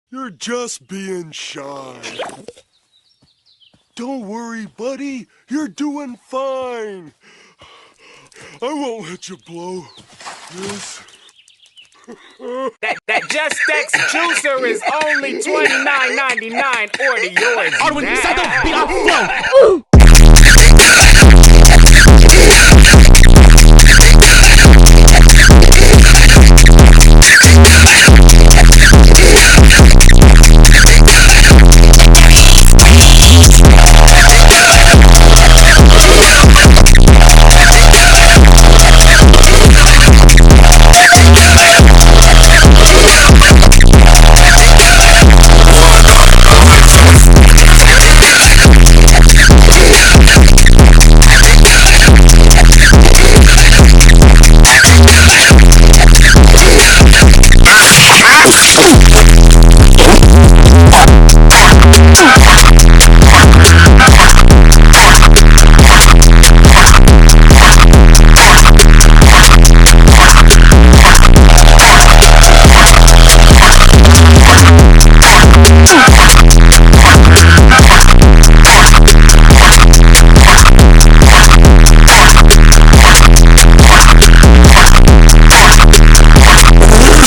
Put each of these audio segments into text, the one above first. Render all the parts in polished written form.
You're just being shy. Don't worry, buddy. You're doing fine. I won't let you blow this. That Just X juicer is only $29.99. Order yours now.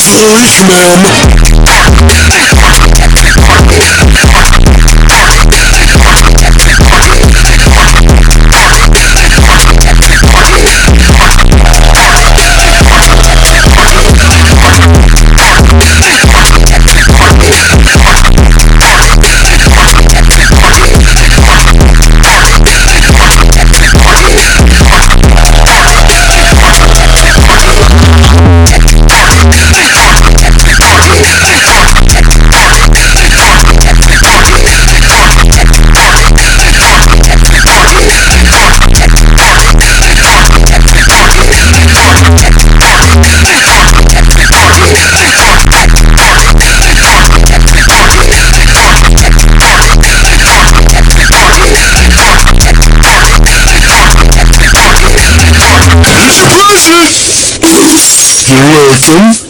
Policeman! You're welcome.